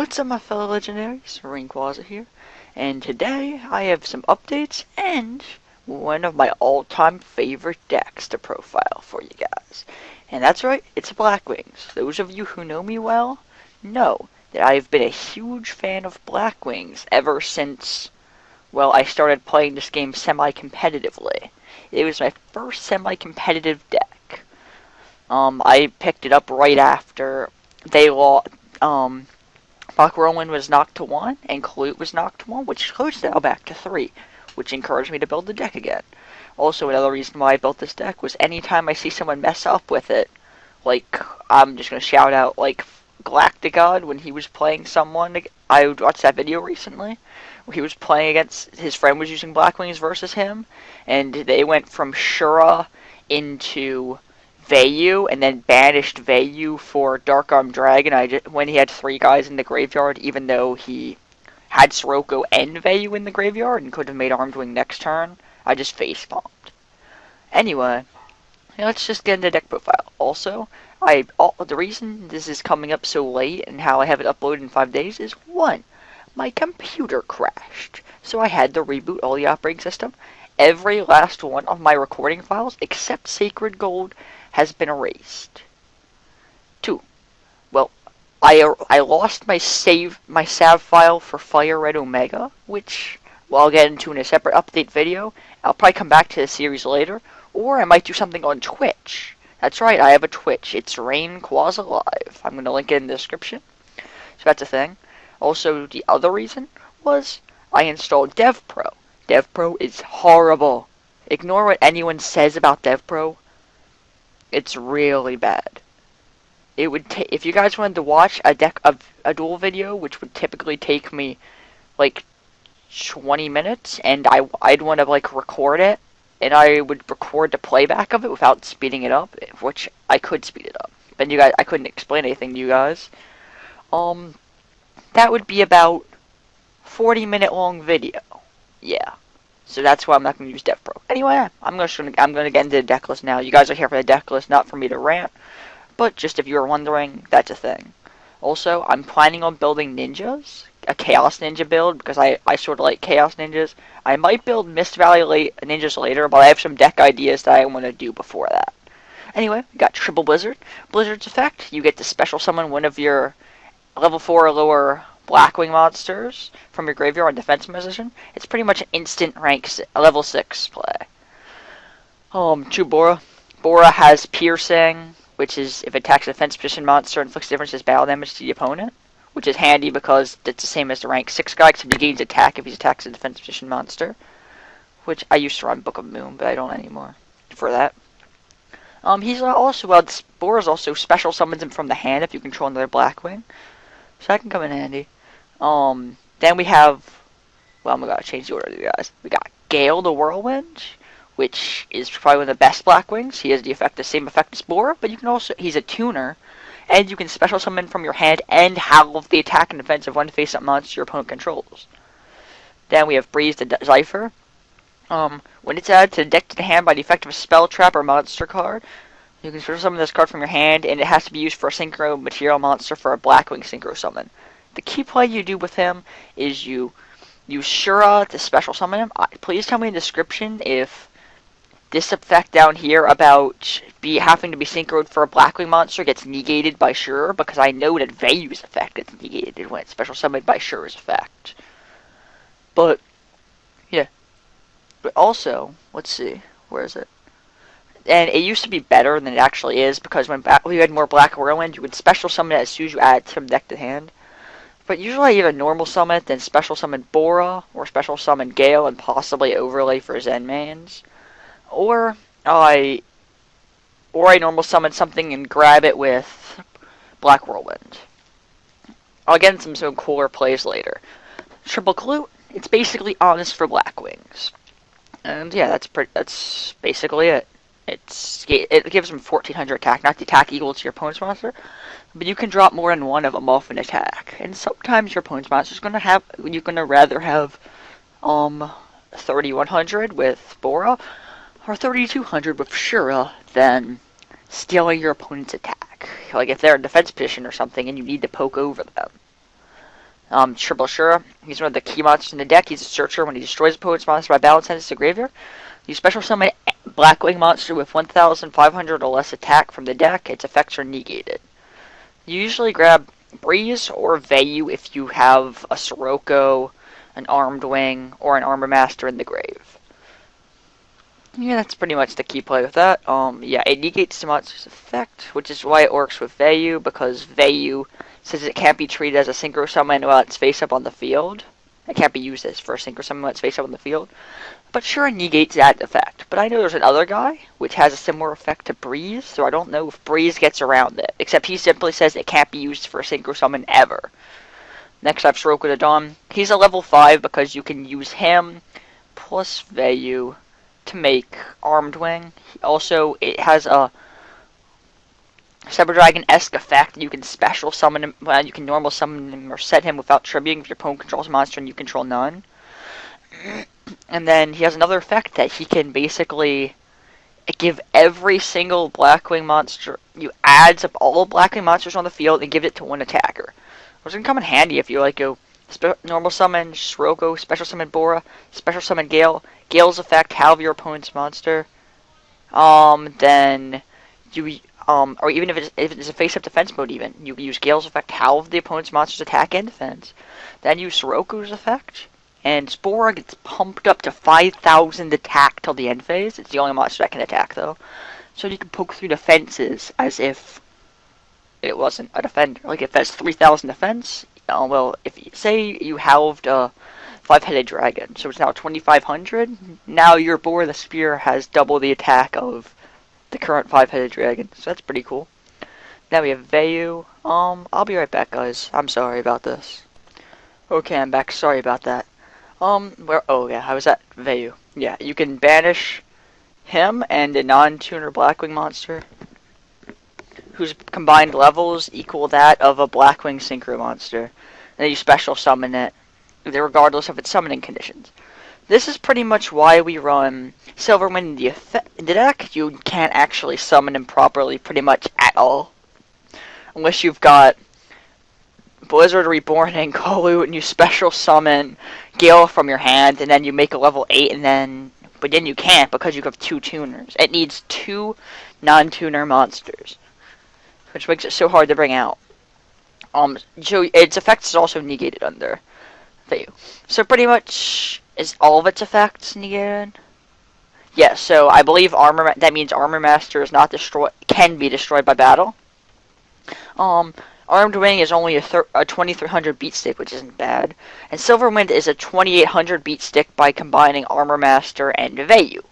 What's up, my fellow legendaries? Rainquaza here, and today I have some updates and one of my all-time favorite decks to profile for you guys. And that's right, it's Blackwings. Those of you who know me well know that I've been a huge fan of Blackwings ever since, well, I started playing this game semi-competitively. It was my first semi-competitive deck. I picked it up right after they lost. Blackwing was knocked to 1, and Clute was knocked to 1, which Clute's now back to 3, which encouraged me to build the deck again. Also, another reason why I built this deck was anytime I see someone mess up with it, like, I'm just going to shout out, like, Galacticod, when he was playing someone. I watched that video recently, where he was playing against, his friend was using Blackwings versus him, and they went from Shura into Vayu, and then banished Vayu for Dark Arm Dragon when he had 3 guys in the graveyard, even though he had Sirocco and Vayu in the graveyard and could have made Armed Wing next turn. I just facepalmed. Anyway, let's just get into deck profile. Also, the reason this is coming up so late and how I have it uploaded in 5 days is 1. My computer crashed, so I had to reboot all the operating system. Every last one of my recording files, except Sacred Gold, has been erased. 2. Well, I lost my sav file for Fire Red Omega, which, well, I'll get into in a separate update video. I'll probably come back to the series later, or I might do something on Twitch. That's right, I have a Twitch. It's Rainquaza Live. I'm going to link it in the description. So that's a thing. Also, the other reason was I installed DevPro. DevPro is horrible. Ignore what anyone says about DevPro. It's really bad. It would if you guys wanted to watch a duel video, which would typically take me like 20 minutes, and I'd want to like record it, and I would record the playback of it without speeding it up, which I could speed it up. But I couldn't explain anything to you guys. That would be about 40-minute long video. Yeah. So that's why I'm not going to use DevPro. Anyway, I'm going to get into the deck list now. You guys are here for the deck list, not for me to rant. But just if you were wondering, that's a thing. Also, I'm planning on building ninjas. A Chaos Ninja build, because I sort of like Chaos Ninjas. I might build Mist Valley ninjas later, but I have some deck ideas that I want to do before that. Anyway, we got Triple Blizzard. Blizzard's effect, you get to special summon one of your level 4 or lower Blackwing monsters from your graveyard in defense position. It's pretty much an instant level 6 play. 2 Bora. Bora has Piercing, which is if it attacks a defense position monster, inflicts difference as battle damage to the opponent, which is handy because it's the same as the rank 6 guy, except he gains attack if he attacks a defense position monster, which I used to run Book of Moon, but I don't anymore for that. Bora's also special summons him from the hand if you control another Blackwing, so that can come in handy. Then we have, well, I'm gonna change the order of you guys. We got Gale the Whirlwind, which is probably one of the best Blackwings. He has the same effect as Bora, but you can also, he's a tuner, and you can special summon from your hand and halve the attack and defense of one face-up monster your opponent controls. Then we have Breeze the Zypher. When it's added to the deck to the hand by the effect of a spell, trap, or monster card, you can special summon this card from your hand, and it has to be used for a synchro material monster for a Blackwing synchro summon. The key play you do with him is you use Shura to special summon him. Please tell me in the description if this effect down here about having to be synchroed for a Blackwing monster gets negated by Shura, because I know that Vayu's effect gets negated when it's special summoned by Shura's effect. But, yeah. But also, let's see, where is it? And it used to be better than it actually is, because when you had more Black Whirlwind, you would special summon it as soon as you add it from deck to hand. But usually I either normal summon it, then special summon Bora, or special summon Gale, and possibly overlay for Zen mains. Or I normal summon something and grab it with Black Whirlwind. I'll get into some cooler plays later. Triple Clute, it's basically honest for Blackwings. And yeah, that's basically it. It gives them 1400 attack, not the attack equal to your opponent's monster, but you can drop more than one of them off an attack. And sometimes your opponent's monster is you're gonna rather have 3100 with Bora or 3200 with Shura than stealing your opponent's attack. Like if they're in defense position or something and you need to poke over them. Triple Shura. He's one of the key monsters in the deck. He's a searcher. When he destroys opponent's monster by battle, sends it to the graveyard. You special summon a Blackwing monster with 1,500 or less attack from the deck. Its effects are negated. You usually grab Breeze or Vayu if you have a Sirocco, an Armed Wing, or an Armor Master in the grave. Yeah, that's pretty much the key play with that. Yeah, it negates the monster's effect, which is why it works with Vayu, because Vayu says it can't be treated as a synchro summon while it's face up on the field. It can't be used as for a synchro summon while it's face up on the field. But sure, negates that effect. But I know there's another guy which has a similar effect to Breeze, so I don't know if Breeze gets around it. Except he simply says it can't be used for a synchro summon ever. Next I have Sirocco the Dawn. He's a level 5 because you can use him plus Vayu to make Armed Wing. Also, it has a Cyber Dragon-esque effect. You can special summon him, well, you can normal summon him or set him without tributing if your opponent controls a monster and you control none. And then he has another effect that he can basically give every single Blackwing monster. You adds up all Blackwing monsters on the field and give it to one attacker. Which can come in handy if you like go normal summon Sirocco, special summon Bora, special summon Gale. Gale's effect halve your opponent's monster. Then you or even if it's a face-up defense mode, even you use Gale's effect halve the opponent's monster's attack and defense. Then use Sirocco's effect. And Spora gets pumped up to 5,000 attack till the end phase. It's the only monster that can attack, though. So you can poke through defenses as if it wasn't a defender. Like, if that's 3,000 defense, well, if you say you halved a 5-headed dragon, so it's now 2,500, now your Bora the Spear has double the attack of the current 5-headed dragon. So that's pretty cool. Now we have Vayu. I'll be right back, guys. I'm sorry about this. Okay, I'm back. Sorry about that. Oh yeah, how was that? Vayu. Yeah, you can banish him and a non-tuner Blackwing monster whose combined levels equal that of a Blackwing synchro monster. And then you special summon it, regardless of its summoning conditions. This is pretty much why we run Silverwind in the deck. You can't actually summon him properly pretty much at all. Unless you've got Blizzard Reborn and Kolu, and you special summon Gale from your hand, and then you make a level 8, but then you can't because you have 2 tuners. It needs 2 non-tuner monsters, which makes it so hard to bring out. So its effects is also negated under Vayu. So pretty much is all of its effects negated. Yeah, so I believe that means Armor Master is not destroyed, can be destroyed by battle. Armed Wing is only a 2,300 beat stick, which isn't bad. And Silverwind is a 2,800 beat stick by combining Armor Master and Vayu,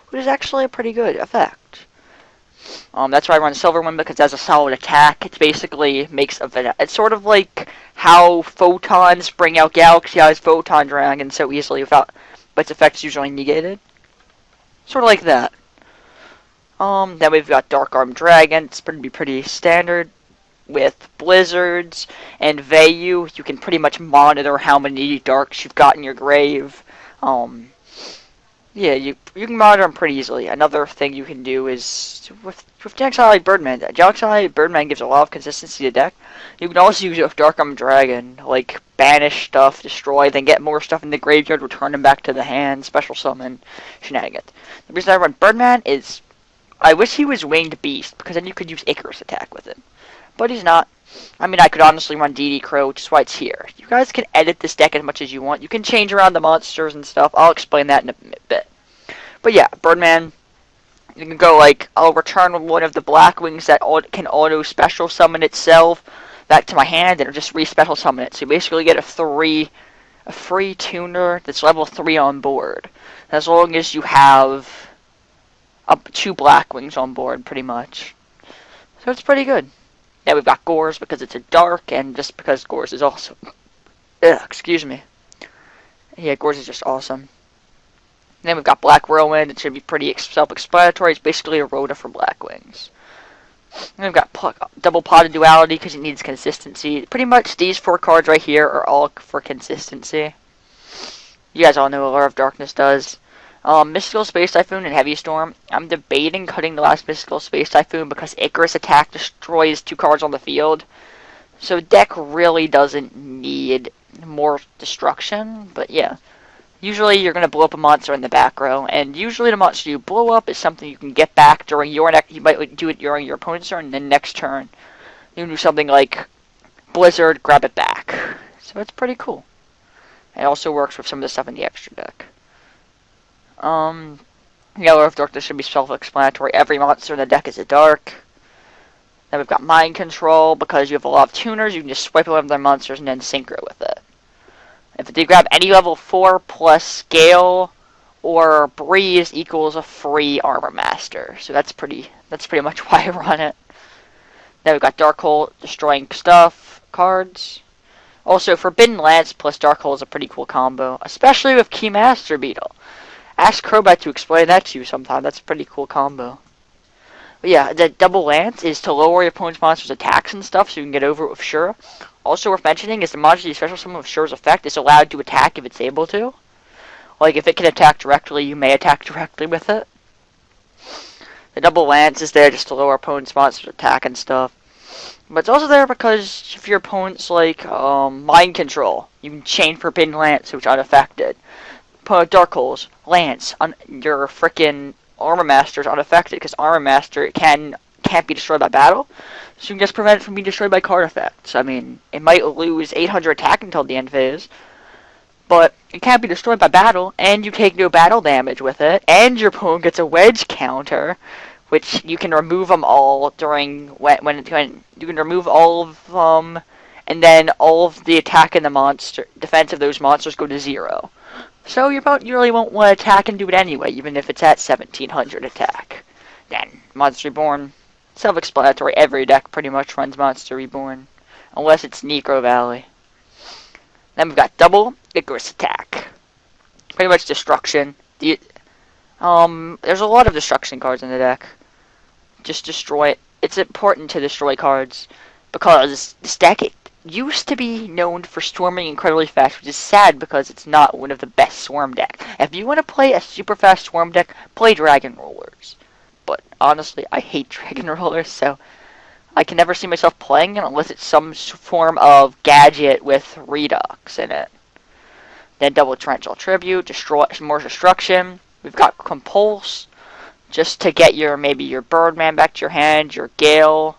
which is actually a pretty good effect. That's why I run Silverwind, because it has a solid attack. It basically makes it's sort of like how Photons bring out Galaxy Eyes Photon Dragon so easily but its effects usually negated. Sort of like that. Then we've got Dark Armed Dragon. It's pretty standard. With Blizzards and Vayu, you can pretty much monitor how many darks you've got in your grave. Yeah, you can monitor them pretty easily. Another thing you can do is with Jaxxalite Birdman. Jaxxalite Birdman gives a lot of consistency to deck. You can also use it with Dark Armed Dragon, like banish stuff, destroy, then get more stuff in the graveyard, return them back to the hand, special summon, shenanigans. The reason I run Birdman is I wish he was Winged Beast, because then you could use Icarus attack with him. But he's not. I mean, I could honestly run DD Crow, which is why it's here. You guys can edit this deck as much as you want. You can change around the monsters and stuff. I'll explain that in a bit. But yeah, Birdman, you can go like, I'll return one of the Blackwings that can auto special summon itself back to my hand, and it'll just re-special summon it. So you basically get a free tuner that's level 3 on board. As long as you have 2 Blackwings on board, pretty much. So it's pretty good. Now we've got Gores because it's a dark, and just because Gores is awesome. Excuse me. Yeah, Gores is just awesome. Then we've got Black Whirlwind. It should be pretty self-explanatory. It's basically a Rhoda for Blackwings. Then we've got Double Potted Duality because it needs consistency. Pretty much these 4 cards right here are all for consistency. You guys all know what Lure of Darkness does. Mystical Space Typhoon and Heavy Storm. I'm debating cutting the last Mystical Space Typhoon because Icarus attack destroys 2 cards on the field. So deck really doesn't need more destruction, but yeah. Usually you're going to blow up a monster in the back row, and usually the monster you blow up is something you can get back during your next. You might do it during your opponent's turn, and then next turn you can do something like Blizzard, grab it back. So it's pretty cool. It also works with some of the stuff in the extra deck. Yellow of Darkness should be self-explanatory. Every monster in the deck is a dark. Then we've got Mind Control. Because you have a lot of tuners, you can just swipe away their monsters and then synchro with it. If they grab any level 4 plus Scale or Breeze equals a free Armor Master. So that's pretty much why I run it. Then we've got Dark Hole, destroying stuff, cards. Also, Forbidden Lance plus Dark Hole is a pretty cool combo, especially with Keymaster Beetle. Ask Crobat to explain that to you sometime. That's a pretty cool combo. But yeah, the Double Lance is to lower your opponent's monster's attacks and stuff so you can get over it with Shura. Also worth mentioning is the monster you special summon with Shura's effect is allowed to attack if it's able to. Like, if it can attack directly, you may attack directly with it. The Double Lance is there just to lower opponent's monster's attack and stuff. But it's also there because if your opponent's like Mind Control, you can chain Forbidden Lance so it's unaffected. Dark Holes, Lance, your frickin' Armor Master is unaffected because Armor Master can't be destroyed by battle, so you can just prevent it from being destroyed by card effects. I mean, it might lose 800 attack until the end phase, but it can't be destroyed by battle, and you take no battle damage with it, and your opponent gets a wedge counter, which you can remove them all during when you can remove all of them, and then all of the attack in the monster defense of those monsters go to 0. So your opponent really won't want to attack and do it anyway, even if it's at 1700 attack. Then, Monster Reborn. Self-explanatory, every deck pretty much runs Monster Reborn. Unless it's Necro Valley. Then we've got Double Icarus Attack. Pretty much destruction. There's a lot of destruction cards in the deck. Just destroy it. It's important to destroy cards. Because this deck, it used to be known for storming incredibly fast, which is sad because it's not one of the best swarm decks. If you want to play a super fast swarm deck, play Dragon Rollers. But honestly, I hate Dragon Rollers, so I can never see myself playing it unless it's some form of gadget with Redux in it. Then Double Torrential Tribute, destroy more destruction. We've got Compulse, just to get maybe your Birdman back to your hand, your Gale,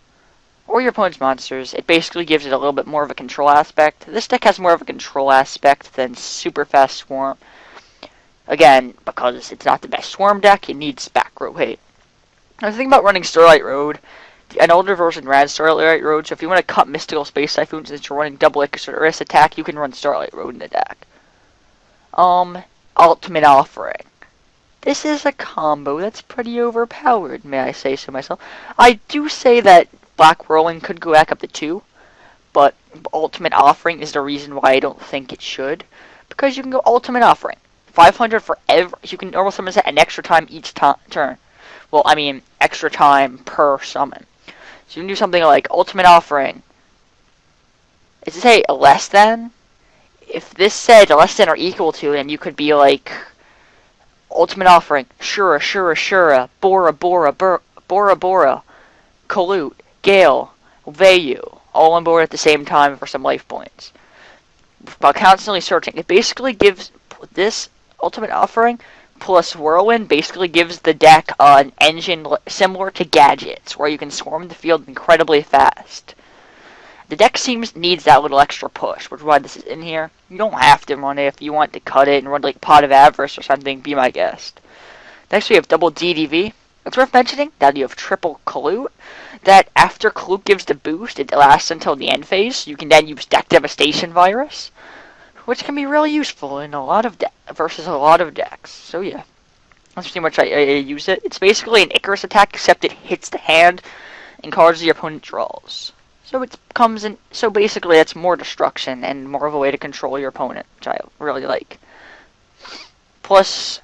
or your opponent's monsters. It basically gives it a little bit more of a control aspect. This deck has more of a control aspect than super fast swarm. Again, because it's not the best swarm deck, it needs back row hate. I was thinking about running Starlight Road. An older version ran Starlight Road, so if you want to cut Mystical Space Typhoon since you're running Double Icarus Attack, you can run Starlight Road in the deck. Ultimate Offering. This is a combo that's pretty overpowered, may I say so myself. I do say that Black Whirling could go back up to 2, but Ultimate Offering is the reason why I don't think it should. Because you can go Ultimate Offering. 500 for every... You can normal summon set an extra time each turn. Well, I mean, extra time per summon. So you can do something like Ultimate Offering. Is it say less than? If this said less than or equal to, then you could be like... Ultimate Offering. Shura. Bora. Colute. Gale, Vayu, all on board at the same time for some life points. While constantly searching, it basically gives this Ultimate Offering plus Whirlwind basically gives the deck an engine similar to Gadgets, where you can swarm the field incredibly fast. The deck needs that little extra push, which is why this is in here. You don't have to run it if you want to cut it and run like Pot of Avarice or something, be my guest. Next we have Double DDV. It's worth mentioning that you have Triple Colute, that after Colute gives the boost, it lasts until the end phase. You can then use Deck Devastation Virus, which can be really useful in a lot of versus a lot of decks. So yeah, that's pretty much how I use it. It's basically an Icarus attack, except it hits the hand and cards your opponent draws. So it comes in. So basically, it's more destruction and more of a way to control your opponent, which I really like. Plus,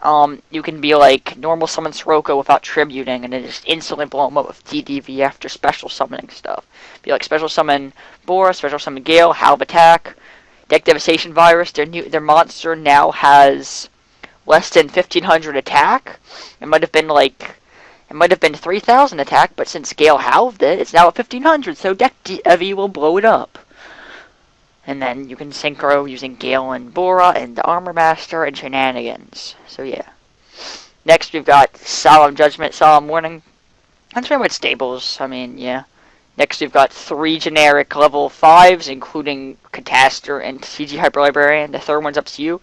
you can be like normal summon Sirocco without tributing, and then just instantly blow him up with DDV after special summoning stuff. Be like special summon Bora, special summon Gale, Halve Attack, Deck Devastation Virus. Their monster now has less than 1500 attack. It might have been 3000 attack, but since Gale halved it, it's now at 1500. So Deck DV will blow it up. And then you can synchro using Gale and Bora and the Armor Master and Shenanigans. So yeah. Next we've got Solemn Judgment, Solemn Warning. That's pretty much stables. I mean, yeah. Next we've got 3 generic level 5s, including Catastor and TG Hyper Librarian. The third one's up to you.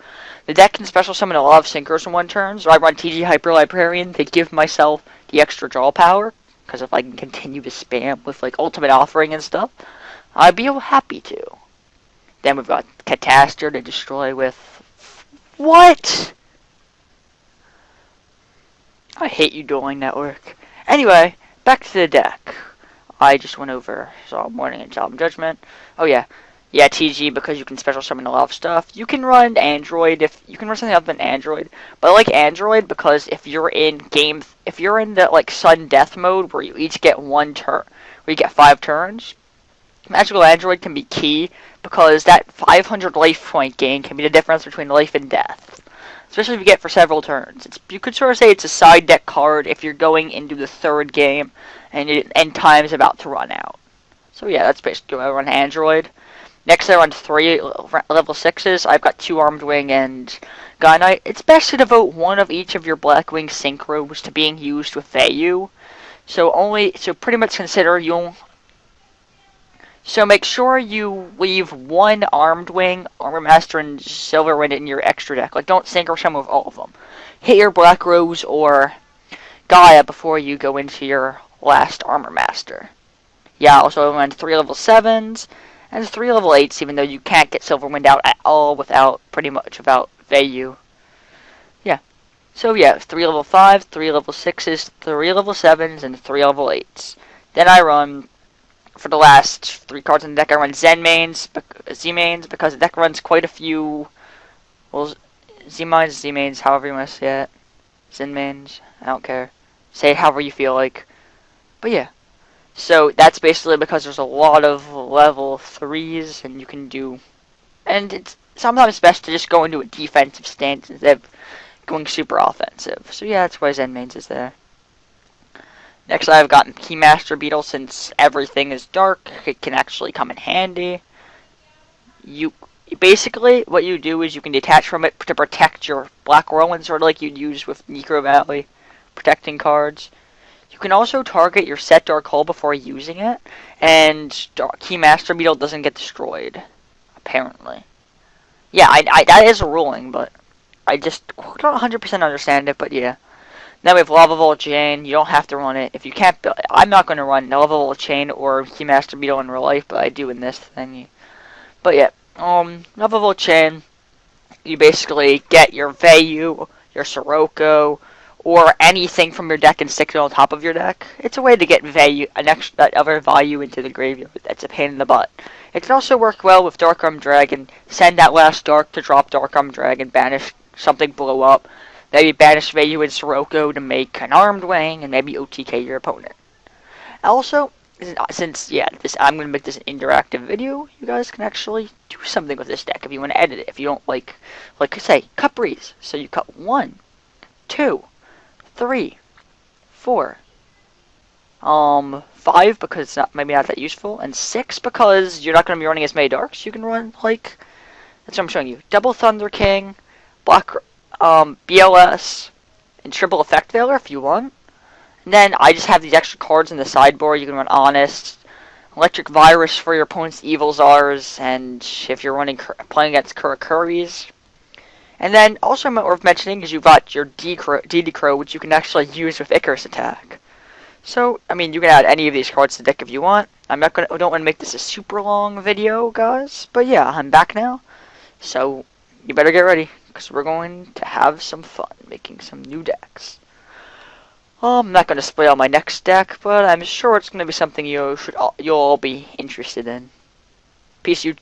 The deck can special summon a lot of synchros in one turn, so I run TG Hyper Librarian to give myself the extra draw power, because if I can continue to spam with like Ultimate Offering and stuff, I'd be happy to. Then we've got Catastor to destroy with... What? I hate you, Dueling Network. Anyway, back to the deck. I just went over Solemn Warning and Solemn Judgment. Oh yeah. Yeah, TG, because you can special summon a lot of stuff. You can run Android, if you can run something other than Android. But I like Android because if you're in the like sudden death mode where you each get 1 turn, where you get 5 turns, Magical Android can be key because that 500 life point gain can be the difference between life and death. Especially if you get for several turns. You could sort of say it's a side deck card if you're going into the 3rd game and time's about to run out. So yeah, that's basically why I run Android. Next I run 3 level 6s. I've got 2 Armed Wing and Guy Knight. It's best to devote 1 of each of your Blackwing synchros to being used with Vayu. So pretty much consider So make sure you leave 1 Armed Wing, Armor Master, and Silver Wind in your extra deck. Like, don't synchro summon with all of them. Hit your Black Rose or Gaia before you go into your last Armor Master. Yeah, also I run 3 level 7s and 3 level 8s, even though you can't get Silver Wind out at all without Vayu. Yeah. So yeah, 3 level 5s, 3 level 6s, 3 level 7s, and 3 level 8s. Then I run... For the last 3 cards in the deck, I run Z-Mains, because the deck runs quite a few, well, Z-Mains, however you want to say it. Z-Mains, I don't care. Say it however you feel like. But yeah. So that's basically because there's a lot of level 3s, and you can do... And it's sometimes best to just go into a defensive stance instead of going super offensive. So yeah, that's why Z-Mains is there. Next I've got Keymaster Beetle. Since everything is dark, it can actually come in handy. Basically, what you do is you can detach from it to protect your Black Whirlwind, sort of like you'd use with Necro Valley, protecting cards. You can also target your set Dark Hole before using it, and Keymaster Beetle doesn't get destroyed, apparently. Yeah, that is a ruling, but I just don't 100% understand it, but yeah. Now we have Lava Volt Chain. You don't have to run it. If you can't build... I'm not going to run Lava Volt Chain or Keymaster Beetle in real life, but I do in this thing. But yeah, Lava Volt Chain, you basically get your Vayu, your Sirocco, or anything from your deck and stick it on top of your deck. It's a way to get Vayu, that other Vayu into the graveyard. That's a pain in the butt. It can also work well with Dark Arm Dragon. Send that last Dark to drop Dark Arm Dragon, banish something, blow up. Maybe banish Vayu and Sirocco to make an Armed Wing, and maybe OTK your opponent. Also, since, yeah, I'm going to make this an interactive video, you guys can actually do something with this deck if you want to edit it. If you don't like I say, cut Breeze. So you cut 1, 2, 3, 4, 5 because it's maybe not that useful, and 6 because you're not going to be running as many Darks. You can run, like, that's what I'm showing you. Double Thunder King, BLS, and Triple Effect Veiler if you want. And then I just have these extra cards in the sideboard. You can run Honest, Electric Virus for your opponent's Evil Czars, and if you're playing against Kurakuris. And then also worth mentioning is you've got your DD Crow, which you can actually use with Icarus Attack. So, I mean, you can add any of these cards to the deck if you want. I don't want to make this a super long video, guys. But yeah, I'm back now. So, you better get ready, because we're going to have some fun making some new decks. I'm not going to spoil my next deck, but I'm sure it's going to be something you'll all be interested in. Peace, you.